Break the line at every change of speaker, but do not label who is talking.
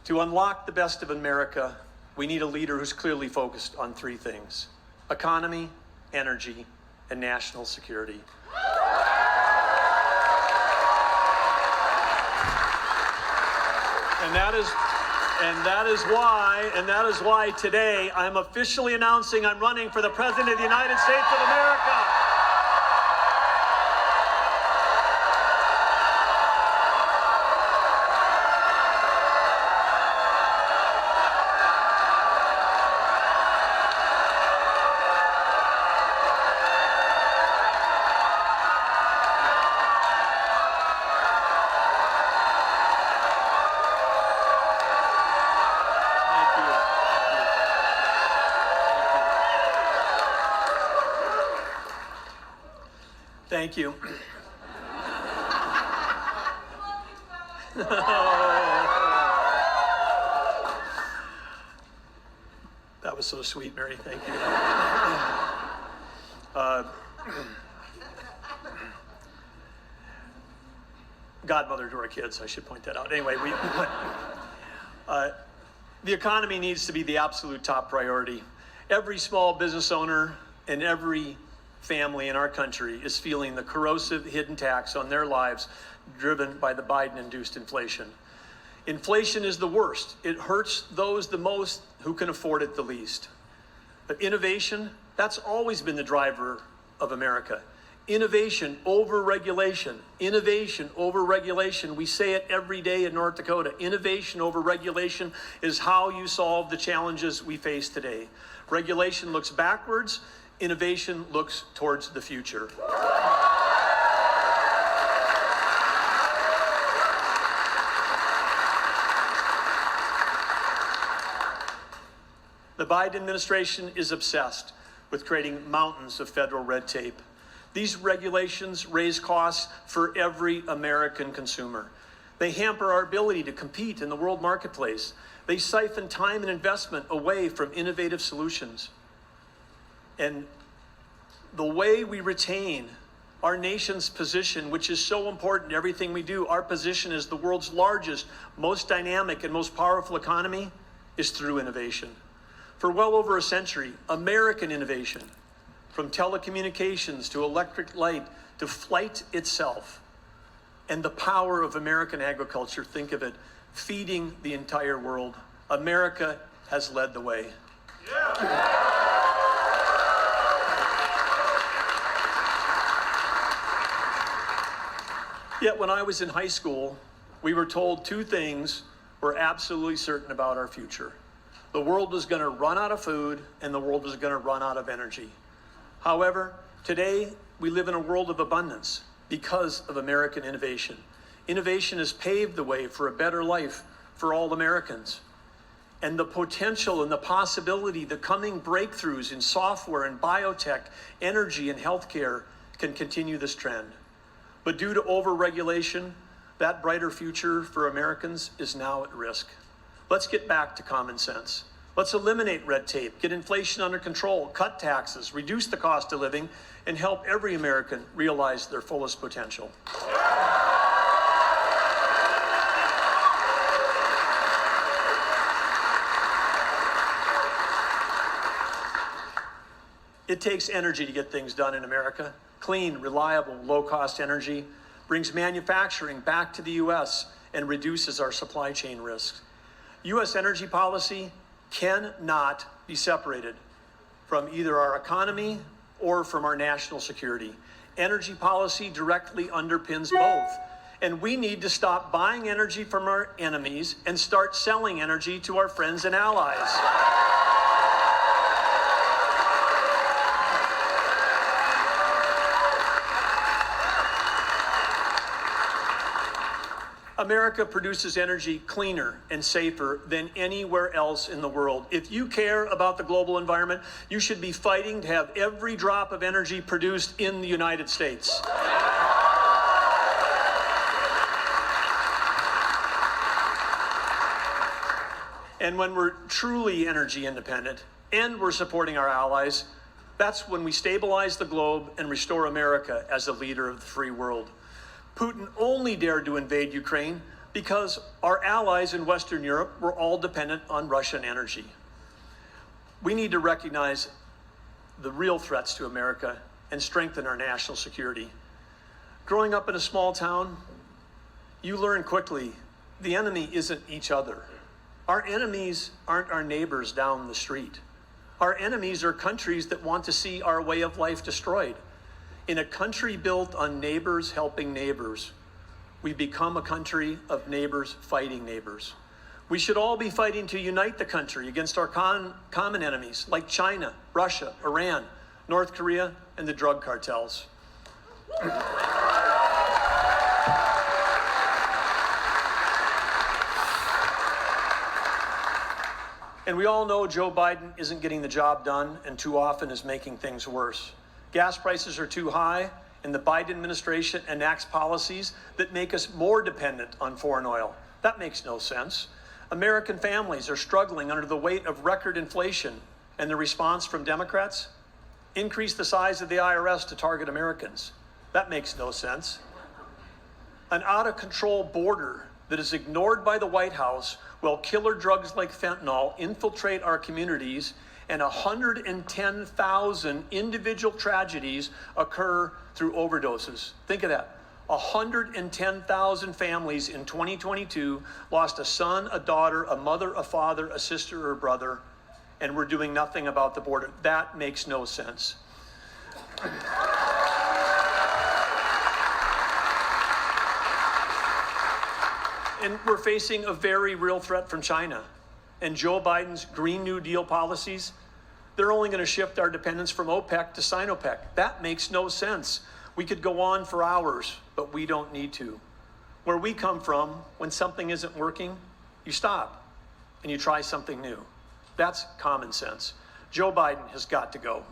To unlock the best of America, we need a leader who's clearly focused on three things: economy, energy, and national security. And that is why today I'm officially announcing I'm running for the President of the United States of America. Thank you. That was so sweet, Mary. Thank you. Godmother to our kids, I should point that out. Anyway, the economy needs to be the absolute top priority. Every small business owner and every family in our country is feeling the corrosive hidden tax on their lives driven by the Biden-induced inflation. Inflation is the worst. It hurts those the most who can afford it the least. But innovation, that's always been the driver of America. Innovation over regulation. Innovation over regulation. We say it every day in North Dakota. Innovation over regulation is how you solve the challenges we face today. Regulation looks backwards. Innovation looks towards the future. The Biden administration is obsessed with creating mountains of federal red tape. These regulations raise costs for every American consumer. They hamper our ability to compete in the world marketplace. They siphon time and investment away from innovative solutions. And the way we retain our nation's position, which is so important in everything we do, our position as the world's largest, most dynamic, and most powerful economy, is through innovation. For well over a century, American innovation, from telecommunications to electric light to flight itself, and the power of American agriculture, think of it, feeding the entire world. America has led the way. Yeah. Yet when I was in high school, we were told two things were absolutely certain about our future. The world was going to run out of food, and the world was going to run out of energy. However, today we live in a world of abundance because of American innovation. Innovation has paved the way for a better life for all Americans. And the potential and the possibility, the coming breakthroughs in software and biotech, energy and healthcare can continue this trend. But due to over-regulation, that brighter future for Americans is now at risk. Let's get back to common sense. Let's eliminate red tape, get inflation under control, cut taxes, reduce the cost of living, and help every American realize their fullest potential. It takes energy to get things done in America. Clean, reliable, low-cost energy brings manufacturing back to the U.S. and reduces our supply chain risks. U.S. energy policy cannot be separated from either our economy or from our national security. Energy policy directly underpins both. And we need to stop buying energy from our enemies and start selling energy to our friends and allies. America produces energy cleaner and safer than anywhere else in the world. If you care about the global environment, you should be fighting to have every drop of energy produced in the United States. And when we're truly energy independent and we're supporting our allies, that's when we stabilize the globe and restore America as the leader of the free world. Putin only dared to invade Ukraine because our allies in Western Europe were all dependent on Russian energy. We need to recognize the real threats to America and strengthen our national security. Growing up in a small town, you learn quickly the enemy isn't each other. Our enemies aren't our neighbors down the street. Our enemies are countries that want to see our way of life destroyed. In a country built on neighbors helping neighbors, we become a country of neighbors fighting neighbors. We should all be fighting to unite the country against our common enemies like China, Russia, Iran, North Korea, and the drug cartels. And we all know Joe Biden isn't getting the job done and too often is making things worse. Gas prices are too high, and the Biden administration enacts policies that make us more dependent on foreign oil. That makes no sense. American families are struggling under the weight of record inflation, and the response from Democrats? Increase the size of the IRS to target Americans. That makes no sense. An out-of-control border that is ignored by the White House while killer drugs like fentanyl infiltrate our communities, and 110,000 individual tragedies occur through overdoses. Think of that. 110,000 families in 2022 lost a son, a daughter, a mother, a father, a sister, or a brother, and we're doing nothing about the border. That makes no sense. And we're facing a very real threat from China. And Joe Biden's Green New Deal policies, they're only going to shift our dependence from OPEC to Sinopec. That makes no sense. We could go on for hours, but we don't need to. Where we come from, when something isn't working, you stop and you try something new. That's common sense. Joe Biden has got to go.